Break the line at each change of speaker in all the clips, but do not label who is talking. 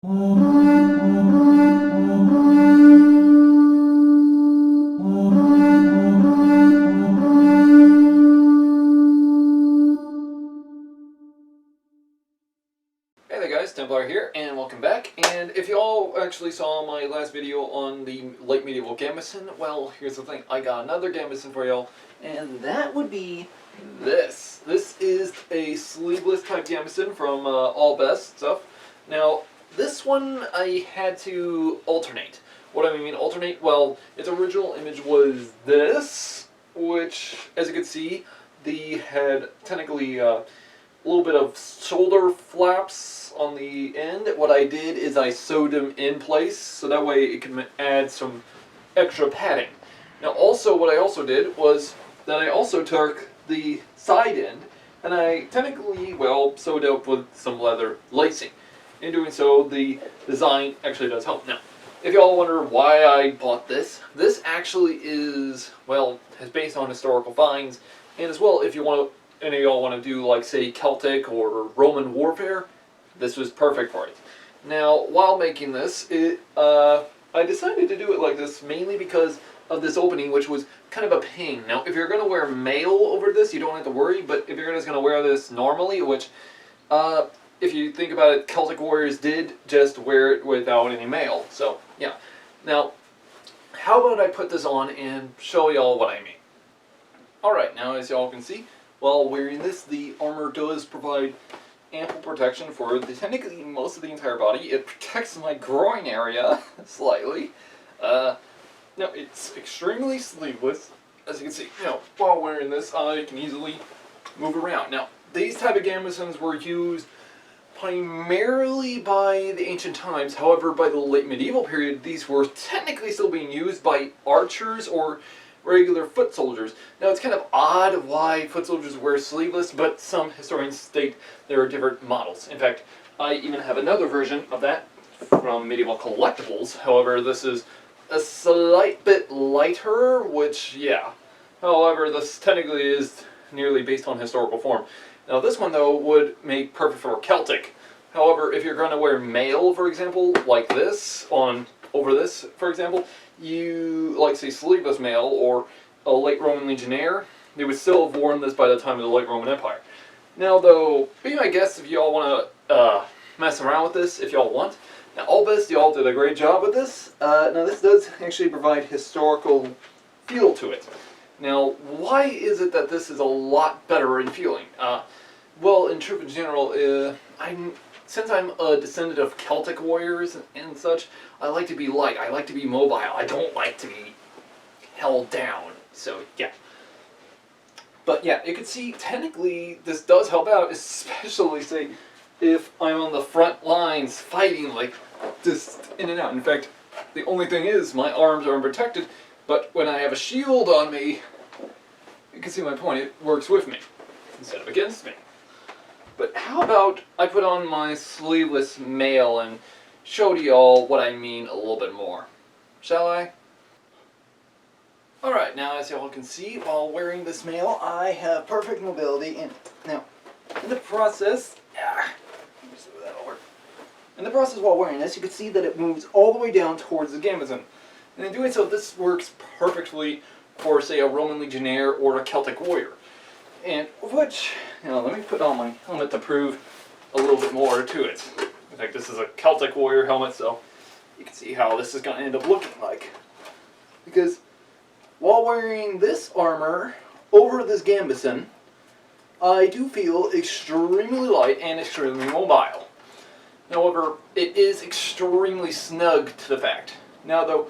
Hey there guys, Templar here, and welcome back. And if you all actually saw my last video on the late medieval Gambeson, well, here's the thing. I got another Gambeson for y'all, and that would be this. This is a sleeveless type Gambeson from All Best stuff. Now, this one I had to alternate. What do I mean alternate? Well, its original image was this, which, as you can see, had technically a little bit of shoulder flaps on the end. What I did is I sewed them in place so that way it can add some extra padding. Now also what I also did was that I also took the side end and I technically, well, sewed up with some leather lacing. In doing so, the design actually does help. Now, if y'all wonder why I bought this, this actually is, well, is based on historical finds, and as well, if you want to, any of y'all want to do, like, say, Celtic or Roman warfare, this was perfect for it. Now, while making this, I decided to do it like this mainly because of this opening, which was kind of a pain. Now, if you're going to wear mail over this, you don't have to worry, but if you're just going to wear this normally, which, if you think about it, Celtic warriors did just wear it without any mail, so, yeah. Now, how about I put this on and show y'all what I mean? Alright, now as y'all can see, while wearing this, the armor does provide ample protection for technically most of the entire body. It protects my groin area slightly. Now it's extremely sleeveless. As you can see, while wearing this, I can easily move around. Now, these type of gambesons were used primarily by the ancient times. However, by the late medieval period, these were technically still being used by archers or regular foot soldiers. Now, it's kind of odd why foot soldiers wear sleeveless, but some historians state there are different models. In fact, I even have another version of that from Medieval Collectibles. However, this is a slight bit lighter, which, yeah. However, this technically is nearly based on historical form. Now, this one, though, would make perfect for Celtic. However, if you're going to wear mail, for example, like this, over this, for example, you, like, say, sleeveless mail or a late Roman legionnaire, they would still have worn this by the time of the late Roman Empire. Now, though, be my guest if y'all want to mess around with this, if y'all want. Now, All Best, y'all did a great job with this. Now, this does actually provide historical feel to it. Now, why is it that this is a lot better in feeling? Well, in truth in general, since I'm a descendant of Celtic warriors and such, I like to be light. I like to be mobile. I don't like to be held down. So, yeah. But, yeah, you can see, technically, this does help out, especially, say, if I'm on the front lines fighting, like, just in and out. In fact, the only thing is, my arms are unprotected, but when I have a shield on me, you can see my point, it works with me, instead of against me. But how about I put on my sleeveless mail and show to y'all what I mean a little bit more. Shall I? Alright, now as y'all can see, while wearing this mail, I have perfect mobility. And now, in the process, while wearing this, you can see that it moves all the way down towards the gambeson. And in doing so, this works perfectly for, say, a Roman legionnaire or a Celtic warrior. And which, let me put on my helmet to prove a little bit more to it. In fact, this is a Celtic warrior helmet, so you can see how this is going to end up looking like. Because while wearing this armor over this gambeson, I do feel extremely light and extremely mobile. However, it is extremely snug to the fact. Now, though,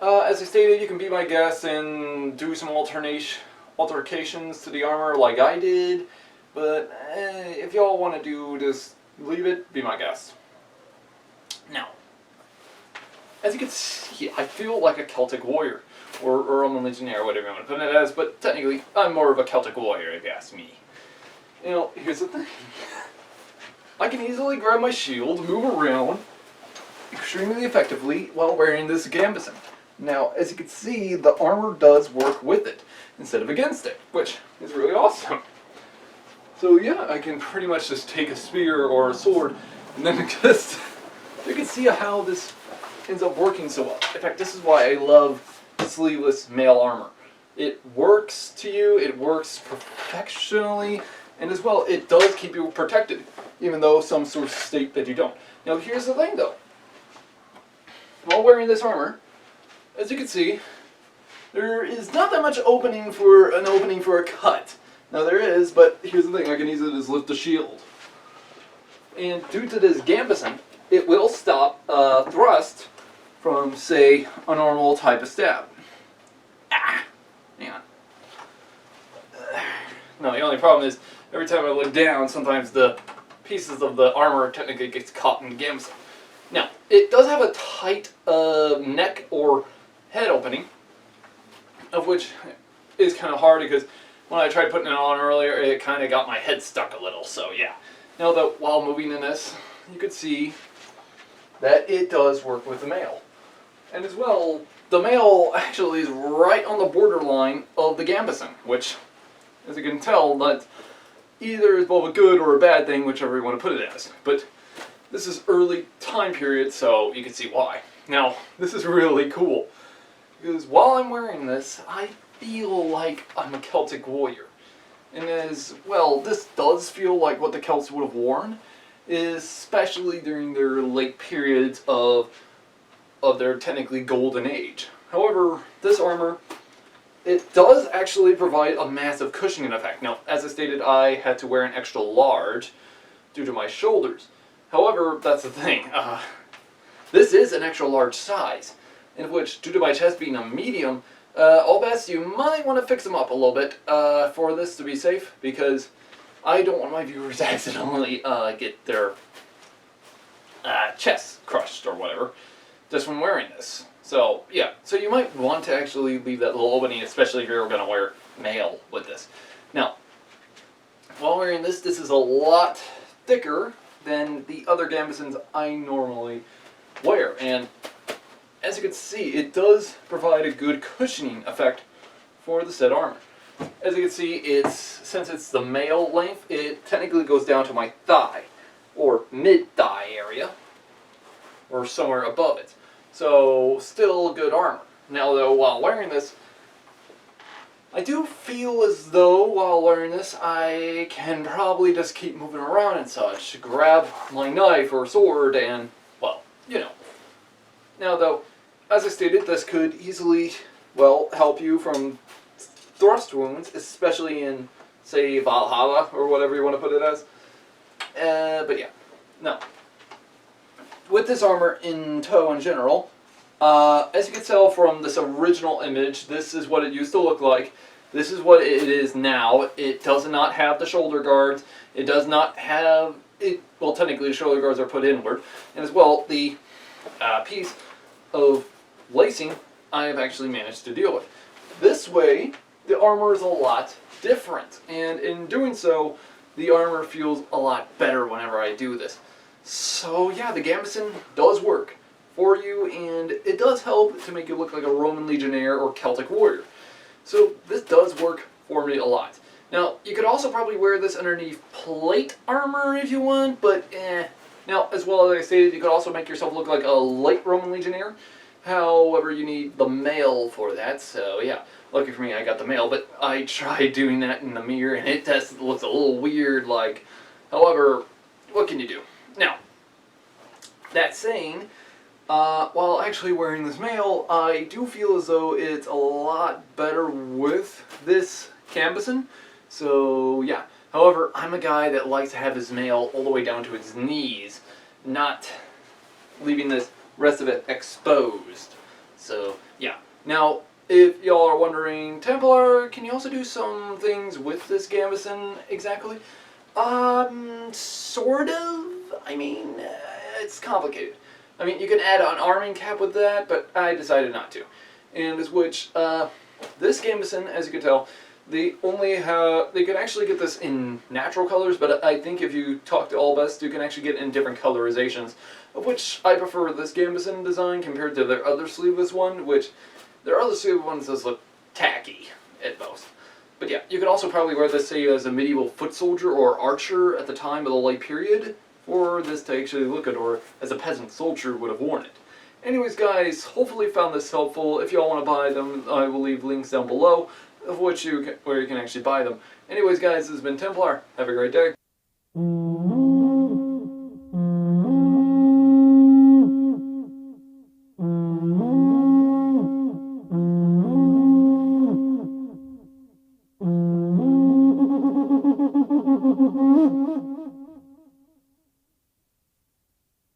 as I stated, you can be my guest and do some altercations to the armor like I did, but if y'all want to do, just leave it, be my guest. Now, as you can see, I feel like a Celtic warrior, or Roman legionnaire, whatever you want to put it as, but technically, I'm more of a Celtic warrior, if you ask me. Here's the thing. I can easily grab my shield, move around extremely effectively while wearing this gambeson. Now, as you can see, the armor does work with it instead of against it, which is really awesome. So yeah, I can pretty much just take a spear or a sword and then just see how this ends up working so well. In fact, this is why I love sleeveless male armor. It works to you, it works perfectionally, and as well, it does keep you protected, even though some sources state that you don't. Now, here's the thing, though. While wearing this armor, as you can see, there is not that much opening for a cut. Now, there is, but here's the thing. I can use it as lift a shield. And due to this Gambeson, it will stop thrust from, say, a normal type of stab. Ah! Hang on. No, the only problem is, every time I look down, sometimes the pieces of the armor technically gets caught in the Gambeson. Now, it does have a tight neck or head opening, of which is kind of hard because when I tried putting it on earlier, it kind of got my head stuck a little, so yeah. Now, though, while moving in this, you could see that it does work with the male. And as well, the male actually is right on the borderline of the Gambeson, which, as you can tell, that either is both a good or a bad thing, whichever you want to put it as. But this is early time period, so you can see why. Now, this is really cool, because while I'm wearing this, I feel like I'm a Celtic warrior. And as well, this does feel like what the Celts would have worn, especially during their late periods of their technically golden age. However, this armor, it does actually provide a massive cushioning effect. Now, as I stated, I had to wear an extra large due to my shoulders. However, that's the thing. This is an extra large size, in which, due to my chest being a medium, all best you might want to fix them up a little bit for this to be safe, because I don't want my viewers to accidentally get their chests crushed or whatever just when wearing this. So, yeah. So you might want to actually leave that little opening, especially if you're going to wear male with this. Now, while wearing this, this is a lot thicker than the other Gambesons I normally wear. And as you can see, it does provide a good cushioning effect for the said armor. As you can see, since it's the male length, it technically goes down to my thigh, or mid-thigh area, or somewhere above it. So, still good armor. Now though, while wearing this, I do feel as though, while wearing this, I can probably just keep moving around and such, grab my knife or sword and, well, you know. Now though, as I stated, this could easily, well, help you from thrust wounds, especially in, say, Valhalla, or whatever you want to put it as. But yeah, no. With this armor in tow in general, as you can tell from this original image, this is what it used to look like. This is what it is now. It does not have the shoulder guards. It does not have, well, technically the shoulder guards are put inward. And as well, the piece of lacing I have actually managed to deal with. This way, the armor is a lot different. And in doing so, the armor feels a lot better whenever I do this. So yeah, the Gambeson does work for you, and it does help to make you look like a Roman legionnaire or Celtic warrior. So this does work for me a lot. Now, you could also probably wear this underneath plate armor if you want, but Now, as well as I stated, you could also make yourself look like a light Roman legionnaire. However, you need the mail for that, so yeah. Lucky for me, I got the mail, but I tried doing that in the mirror, and it just looks a little weird, like. However, what can you do? Now, that saying, while actually wearing this mail, I do feel as though it's a lot better with this Gambeson. So, yeah. However, I'm a guy that likes to have his mail all the way down to his knees, not leaving this rest of it exposed. So, yeah. Now, if y'all are wondering, Templar, can you also do some things with this Gambeson exactly? Sort of. I mean, it's complicated. I mean, you can add an arming cap with that, but I decided not to. And as which, this Gambeson, as you can tell, they can actually get this in natural colors, but I think if you talk to Allbest, you can actually get it in different colorizations, of which I prefer this Gambeson design compared to their other sleeveless one, which their other sleeveless ones does look tacky at most. But yeah, you could also probably wear this, say, as a medieval foot soldier or archer at the time of the late period for this to actually look adorable as a peasant soldier would have worn it. Anyways guys, hopefully you found this helpful. If y'all want to buy them, I will leave links down below of where you can actually buy them. Anyways guys, this has been Templar. Have a great day.